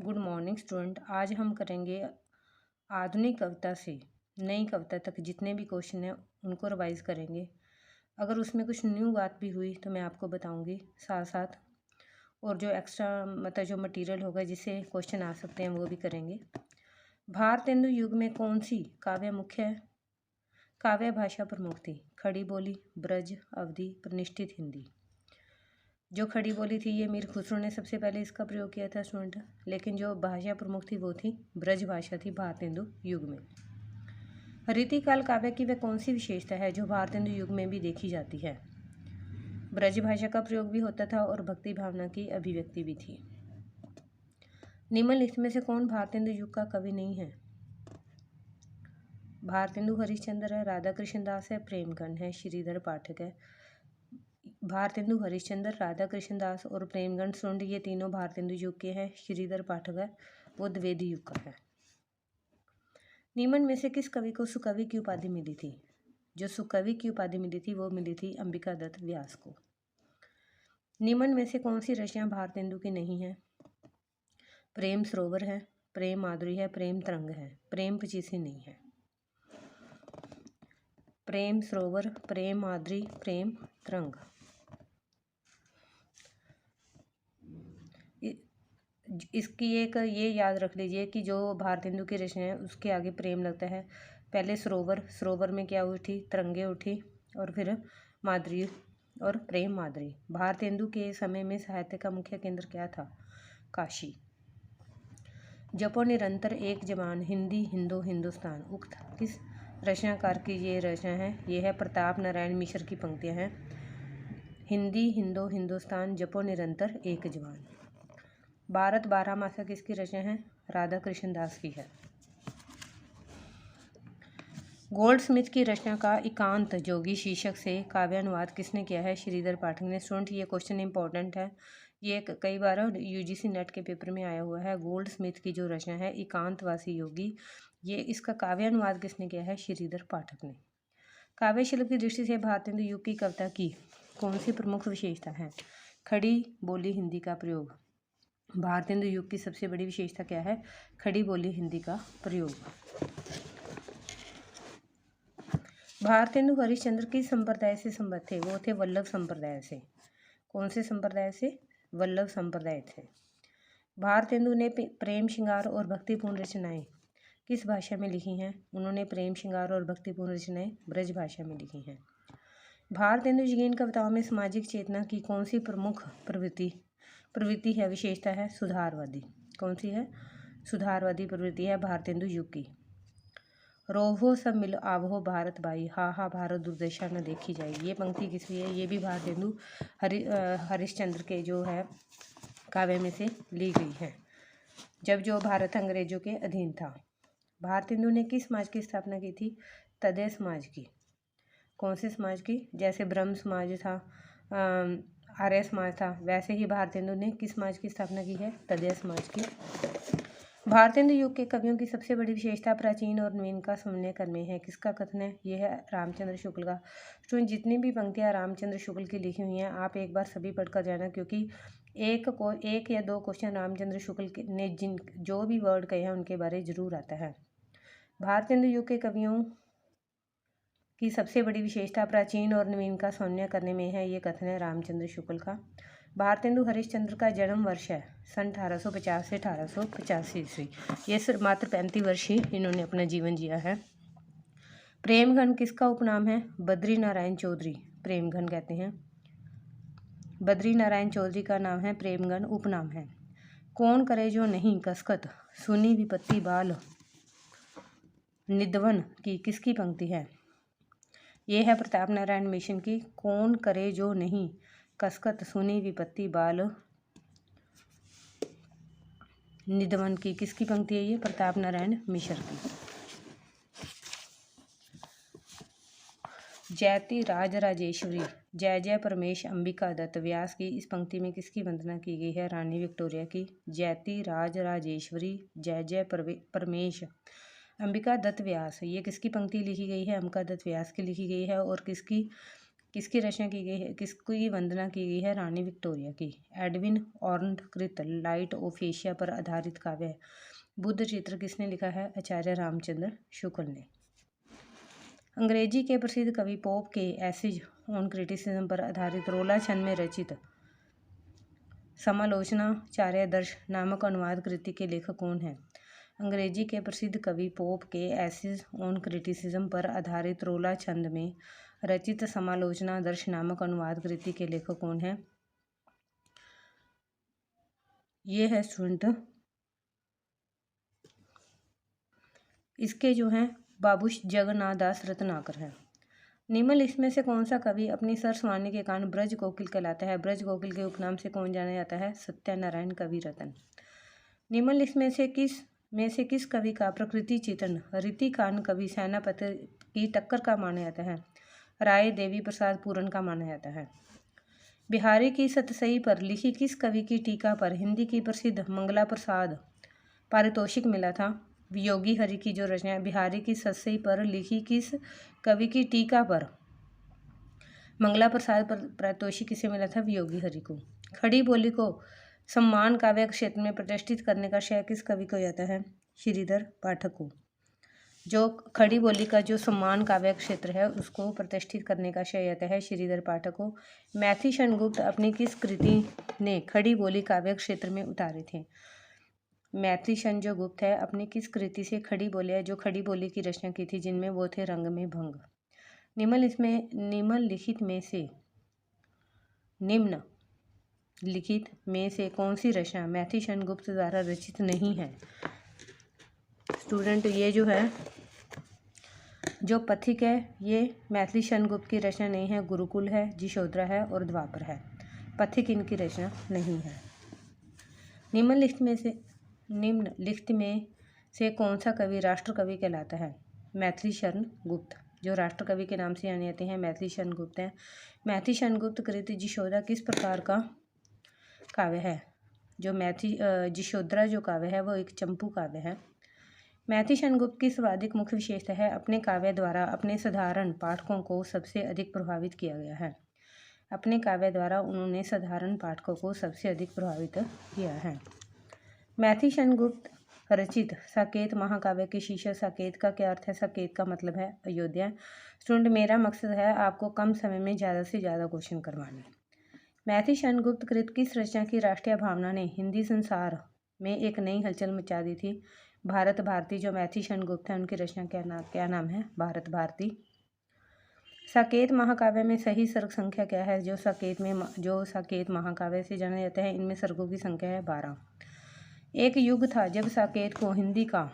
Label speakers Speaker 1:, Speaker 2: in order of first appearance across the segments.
Speaker 1: Good morning student. आज हम करेंगे आधुनिक कविता से नई कविता तक जितने भी क्वेश्चन हैं उनको रिवाइज करेंगे। अगर उसमें कुछ न्यू बात भी हुई तो मैं आपको बताऊंगी साथ साथ, और जो एक्स्ट्रा मतलब जो मटेरियल होगा जिससे क्वेश्चन आ सकते हैं वो भी करेंगे। भारतेंदु युग में कौन सी काव्य मुख्य है? काव्य भाषा प्रमुख थी। खड़ी बोली, ब्रज, अवधी, प्रतिष्ठित हिंदी। जो खड़ी बोली थी ये मीर खुसरो ने सबसे पहले इसका प्रयोग किया था स्टूडेंट, लेकिन जो भाषा प्रमुख थी वो थी ब्रज भाषा थी भारतेंदु युग में। रीतिकाल काव्य की वह कौन सी विशेषता है जो भारतेंदु युग में भी देखी जाती है? ब्रज भाषा का प्रयोग भी होता था और भक्ति भावना की अभिव्यक्ति भी थी। निम्नलिखित में से कौन भारतेंदु युग का कवि नहीं है? भारतेंदु हरिश्चंद्र है, राधा कृष्ण दास है, प्रेमगण है, श्रीधर पाठक है। भारतेंदु हरिश्चंद्र, राधा कृष्ण दास और प्रेमगण सुंड ये तीनों भारतेंदु युग के हैं। श्रीधर पाठक है वो द्विवेदी युग का है। निम्न में से किस कवि को सुकवि की उपाधि मिली थी? जो सुकवि की उपाधि मिली थी वो मिली थी अंबिका दत्त व्यास को। निम्न में से कौन सी रचना भारतेंदु की नहीं है? प्रेम सरोवर है, प्रेम माधुरी है, प्रेम तरंग है, प्रेम पचीसी नहीं है। प्रेम सरोवर, प्रेम माधुरी, प्रेम तरंग। इसकी एक ये याद रख लीजिए कि जो भारतेंदु की रचना है उसके आगे प्रेम लगता है। पहले सरोवर, सरोवर में क्या उठी? तरंगे उठी, और फिर माधुरी और प्रेम माधुरी। भारतेंदु के समय में साहित्य का मुख्य केंद्र क्या था? काशी। जपो निरंतर एक जवान, हिंदी हिंदो हिंदुस्तान उक्त किस रचनाकार की ये रचना है? ये है प्रताप नारायण मिश्र की पंक्तियां हैं। हिंदी हिंदो हिंदुस्तान जपो निरंतर एक जवान। भारत बारहमासा किसकी रचना है? राधा कृष्ण दास की है। गोल्डस्मिथ की रचना का एकांत जोगी शीर्षक से काव्यानुवाद किसने किया है? श्रीधर पाठक ने। स्टूडेंट ये क्वेश्चन इंपॉर्टेंट है, ये कई बार यूजीसी नेट के पेपर में आया हुआ है। गोल्डस्मिथ की जो रचना है एकांतवासी योगी, ये इसका काव्यानुवाद किसने किया है? श्रीधर पाठक ने। काव्य शिल्प की दृष्टि से भारतेंदु युग की कविता की कौन सी प्रमुख विशेषता है? खड़ी बोली हिंदी का प्रयोग। भारतेंदु युग की सबसे बड़ी विशेषता क्या है? खड़ी बोली हिंदी का प्रयोग। भारतेंदु हरिश्चंद्र किस संप्रदाय से संबद्ध थे? वो थे वल्लभ संप्रदाय से। कौन से संप्रदाय से? वल्लभ संप्रदाय थे। भारतेंदु ने प्रेम श्रृंगार और भक्तिपूर्ण रचनाएं किस भाषा में लिखी हैं? उन्होंने प्रेम श्रृंगार और भक्तिपूर्ण रचनाएं ब्रज भाषा में लिखी हैं। भारतेंदु जी की इन कविताओं में सामाजिक चेतना की कौन सी प्रमुख प्रवृत्ति है, विशेषता है? सुधारवादी। कौन सी है? सुधारवादी प्रवृत्ति है भारतेंदु युग की। रोहो सब मिल आवहो भारत भाई, हा हा भारत दुर्दशा न देखी जाए, ये पंक्ति किसकी है? ये भी भारतेंदु हरिश्चंद्र के जो है काव्य में से ली गई है, जब जो भारत अंग्रेजों के अधीन था। भारतेंदु ने किस समाज की स्थापना की थी? तदय समाज की। कौन से समाज की? जैसे ब्रह्म समाज था, आर्य समाज था, वैसे ही भारतेंदु ने किस समाज की स्थापना की है? तदय समाज की। भारतेंदु युग के कवियों की सबसे बड़ी विशेषता प्राचीन और नवीन का समन्वय करने है। किसका कथन है? यह है रामचंद्र शुक्ल का। स्टूडेंट जितनी भी पंक्तियां रामचंद्र शुक्ल की लिखी हुई हैं आप एक बार सभी पढ़कर जाना, क्योंकि एक या दो क्वेश्चन रामचंद्र शुक्ल ने जिन जो भी वर्ड कहे हैं उनके बारे जरूर आता है। भारतेंदु युग के कवियों की सबसे बड़ी विशेषता प्राचीन और नवीन का समन्वय करने में है, ये कथन है रामचंद्र शुक्ल का। भारतेंदु हरिश्चंद्र का जन्म वर्ष है सन 1850 से 1885 ईस्वी। ये सिर्फ मात्र 35 वर्ष ही इन्होंने अपना जीवन जिया है। प्रेमगण किसका उपनाम है? बद्री नारायण चौधरी प्रेमगण कहते हैं। बद्री नारायण चौधरी का नाम है प्रेमगण, उपनाम है। कौन करे जो नहीं कसकत, सुनी विपत्ति बाल निधवन की किसकी पंक्ति है? ये है प्रताप नारायण मिशन की। कौन करे जो नहीं कसकत, सुनी विपत्ति बाल निधवन की किसकी पंक्ति है? ये प्रताप नारायण मिश्र की। जयति राज राजेश्वरी जय जय परमेश अंबिका दत्त व्यास की इस पंक्ति में किसकी वंदना की गई है? रानी विक्टोरिया की। जयति राज राजेश्वरी जय जय परमेश अंबिका दत्त व्यास, ये किसकी पंक्ति लिखी गई है? अंबिका दत्त व्यास की लिखी गई है। और किसकी किसकी रचना की गई है, किसकी वंदना की गई है? रानी विक्टोरिया की। एडविन ऑर्न्ड कृत लाइट ऑफ एशिया पर आधारित काव्य है। बुद्ध चित्र किसने लिखा है? आचार्य रामचंद्र शुक्ल ने। अंग्रेजी के प्रसिद्ध कवि पोप के एसिज ऑन क्रिटिसिज्म पर आधारित रोला छंद में रचित समालोचना चार्यादर्श नामक अनुवाद कृति के लेखक कौन है? अंग्रेजी के प्रसिद्ध कवि पोप के एसिज ऑन क्रिटिसिज्म पर आधारित रोला छंद में रचित समालोचना दर्श नामक अनुवाद कृति के लेखक कौन है? ये है स्टूडेंट, इसके जो हैं बाबू जगन्नाथ दास रत्नाकर है। निम्नलिखित में से कौन सा कवि अपनी सरसवाणी के कारण ब्रज कोकिल कहलाता है? ब्रज कोकिल के उपनाम से कौन जाना जाता है? सत्यनारायण कवि रत्न। निम्नलिखित में से किस कवि का प्रकृति चित्रण रीतिकान कवि सेनापति की टक्कर का माना जाता है? राय देवी प्रसाद पूरन का माना जाता है। बिहारी की सतसई पर लिखी किस कवि की टीका पर हिंदी की प्रसिद्ध मंगला प्रसाद पारितोषिक मिला था? वियोगी हरि की जो रचना बिहारी की सतसई पर लिखी किस कवि की टीका पर मंगला प्रसाद पारितोषिक किसे मिला था? वियोगी हरि को। खड़ी बोली को सम्मान काव्य क्षेत्र में प्रतिष्ठित करने का श्रेय किस कवि को जाता है? श्रीधर पाठक को। जो खड़ी बोली का जो सम्मान काव्य क्षेत्र है उसको प्रतिष्ठित करने का श्रेय जाता है श्रीधर पाठक को। मैथिली शरण अपनी किस कृति ने खड़ी बोली काव्य क्षेत्र में उतारे थे? मैथिली शरण जो गुप्त है अपनी किस कृति से खड़ी बोली जो खड़ी बोली की रचना की थी, जिनमें वो थे रंग में भंग। निम्नलिखित में से कौन सी रचना मैथिली शरण गुप्त द्वारा रचित नहीं है? स्टूडेंट, ये जो है जो पथिक है ये मैथिली शरण गुप्त की रचना नहीं है। गुरुकुल है, यशोधरा है और द्वापर है। पथिक इनकी रचना नहीं है। निम्नलिखित में से कौन सा कवि राष्ट्र कवि कहलाता है? मैथिली शरण गुप्त। जो राष्ट्र कवि के नाम से जाने जाते हैं मैथिली शरण गुप्त हैं। मैथिली शरण गुप्त कृत यशोधरा किस प्रकार का काव्य है? जो यशोधरा जो काव्य है वो एक चंपू काव्य है। मैथिली शरण गुप्त की सर्वाधिक मुख्य विशेषता है अपने काव्य द्वारा अपने साधारण पाठकों को सबसे अधिक प्रभावित किया गया है। अपने काव्य द्वारा उन्होंने साधारण पाठकों को सबसे अधिक प्रभावित किया है। मैथिली शरण गुप्त रचित साकेत महाकाव्य के शीर्षक साकेत का क्या अर्थ है? साकेत का मतलब है अयोध्या। स्टूडेंट, मेरा मकसद है आपको कम समय में ज़्यादा से ज़्यादा क्वेश्चन करवाने। मैथिली शरण गुप्त कृत किस रचना की राष्ट्रीय भावना ने हिंदी संसार में एक नई हलचल मचा दी थी? भारत भारती। जो मैथिली शरण गुप्त है उनकी रचना क्या नाम है? भारत भारती। साकेत महाकाव्य में सही सर्ग संख्या क्या है? जो साकेत महाकाव्य से जाना जाता है इनमें सर्गों की संख्या है 12। एक युग था जब साकेत को हिंदी का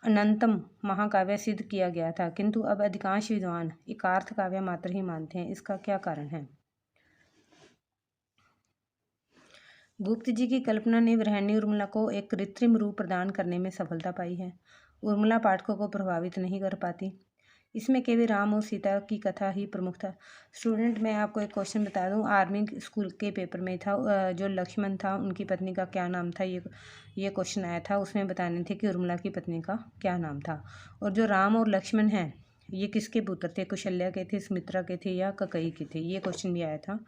Speaker 1: अनंतम महाकाव्य सिद्ध किया गया था, किंतु अब अधिकांश विद्वान एकार्थ काव्य मात्र ही मानते हैं। इसका क्या कारण है? गुप्त जी की कल्पना ने ब्रह्मणी उर्मिला को एक कृत्रिम रूप प्रदान करने में सफलता पाई है। उर्मिला पाठकों को प्रभावित नहीं कर पाती। इसमें केवल राम और सीता की कथा ही प्रमुख था। स्टूडेंट, मैं आपको एक क्वेश्चन बता दूं, आर्मी स्कूल के पेपर में था। जो लक्ष्मण था उनकी पत्नी का क्या नाम था? ये क्वेश्चन आया था। उसमें बताने थे कि उर्मिला की पत्नी का क्या नाम था। और जो राम और लक्ष्मण हैं ये किसके पुत्र थे? कौशल्या के थे, सुमित्रा के थे या कैकेयी के थे? ये क्वेश्चन भी आया था।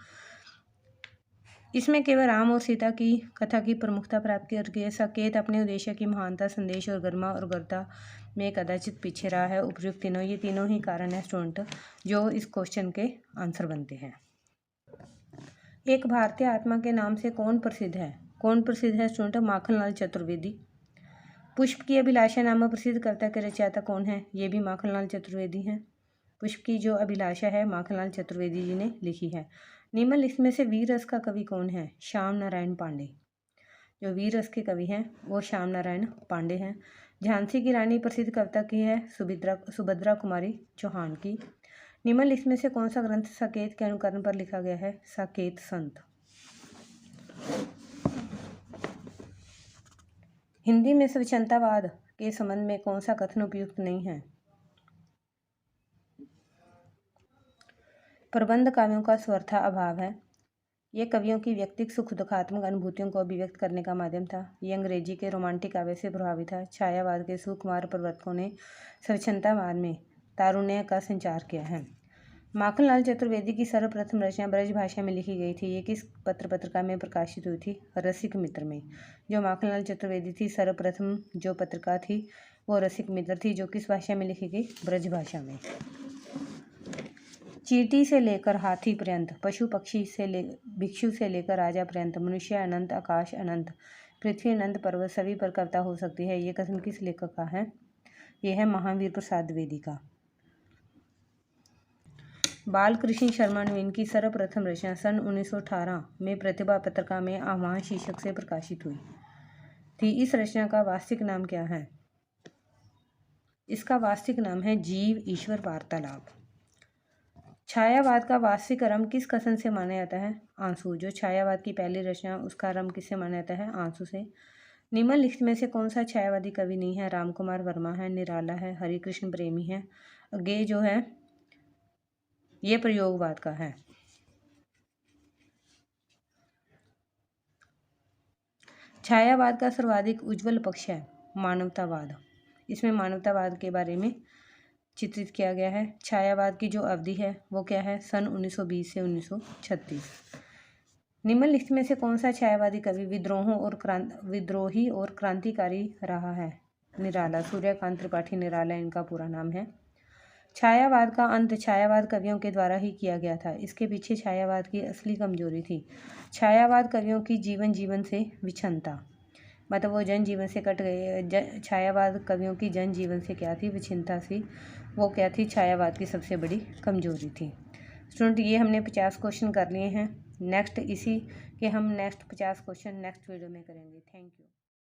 Speaker 1: इसमें केवल राम और सीता की कथा की प्रमुखता प्राप्त करके साकेत अपने उद्देश्य की महानता, संदेश और गरिमा और गौरता में कदाचित पीछे रहा है। उपयुक्त ये तीनों ही कारण है स्टूडेंट जो इस क्वेश्चन के आंसर बनते हैं। एक भारतीय आत्मा के नाम से कौन प्रसिद्ध है? स्टूडेंट? माखनलाल चतुर्वेदी। पुष्प की अभिलाषा नामक प्रसिद्ध कविता के रचयिता कौन है? ये भी माखनलाल चतुर्वेदी हैं। पुष्प की जो अभिलाषा है माखनलाल चतुर्वेदी जी ने लिखी है। निम्नलिखित में से वीर रस का कवि कौन है? श्याम नारायण पांडे। जो वीर रस के कवि हैं वो श्याम नारायण पांडे हैं। झांसी की रानी प्रसिद्ध कविता की है सुभद्रा कुमारी चौहान की। निम्नलिखित में से कौन सा ग्रंथ साकेत के अनुकरण पर लिखा गया है? साकेत संत। हिंदी में स्वच्छंदतावाद के संबंध में कौन सा कथन उपयुक्त नहीं है? प्रबंध काव्यों का स्वरथा अभाव है। ये कवियों की व्यक्तिगत सुख दुखात्मक अनुभूतियों को अभिव्यक्त करने का माध्यम था। ये अंग्रेजी के रोमांटिक काव्य से प्रभावित था। छायावाद के सुकुमार प्रवर्तकों ने स्वच्छंदतावाद में तारुण्य का संचार किया है। माखनलाल चतुर्वेदी की सर्वप्रथम रचना ब्रज भाषा में लिखी गई थी। ये किस पत्रिका में प्रकाशित हुई थी? रसिक मित्र में। जो माखनलाल चतुर्वेदी थी, सर्वप्रथम जो पत्रिका थी वो रसिक मित्र थी, जो किस भाषा में लिखी गई? ब्रज भाषा में। चींटी से लेकर हाथी पर्यंत, पशु पक्षी से भिक्षु से लेकर राजा पर्यंत, मनुष्य अनंत, आकाश अनंत, पृथ्वी अनंत, पर्वत सभी पर कविता हो सकती है। ये कथन किस लेखक का है? ये है महावीर प्रसाद द्विवेदी का। बालकृष्ण शर्मा ने इनकी सर्वप्रथम रचना सन 1918 में प्रतिभा पत्रिका में आह्वान शीर्षक से प्रकाशित हुई थी। इस रचना का वास्तविक नाम क्या है? इसका वास्तविक नाम है जीव ईश्वर वार्तालाप। छायावाद का वास्तविक आरंभ किस कथन से माना जाता है? आंसू। जो छायावाद की पहली रचना, उसका आरंभ किससे माना जाता है? आंसू से। निम्नलिखित में से कौन सा छायावादी कवि नहीं है? रामकुमार वर्मा है, निराला है, हरिकृष्ण प्रेमी है। अज्ञेय जो है ये प्रयोगवाद का है। छायावाद का सर्वाधिक उज्जवल पक्ष है मानवतावाद। इसमें मानवतावाद के बारे में चित्रित किया गया है। छायावाद की जो अवधि है वो क्या है? सन 1920 से 1936। निम्नलिखित में से कौन सा छायावादी कवि विद्रोही और क्रांतिकारी रहा है? निराला। सूर्यकांत त्रिपाठी निराला इनका पूरा नाम है। छायावाद का अंत छायावाद कवियों के द्वारा ही किया गया था। इसके पीछे छायावाद की असली कमजोरी थी छायावाद कवियों की जीवन से विच्छिन्नता, मतलब वो जन जीवन से कट गए। छायावाद कवियों की जन जीवन से क्या थी? विच्छिन्नता थी। वो क्या थी? छायावाद की सबसे बड़ी कमजोरी थी। स्टूडेंट, ये हमने 50 क्वेश्चन कर लिए हैं। नेक्स्ट इसी के हम नेक्स्ट 50 क्वेश्चन नेक्स्ट वीडियो में करेंगे। Thank you.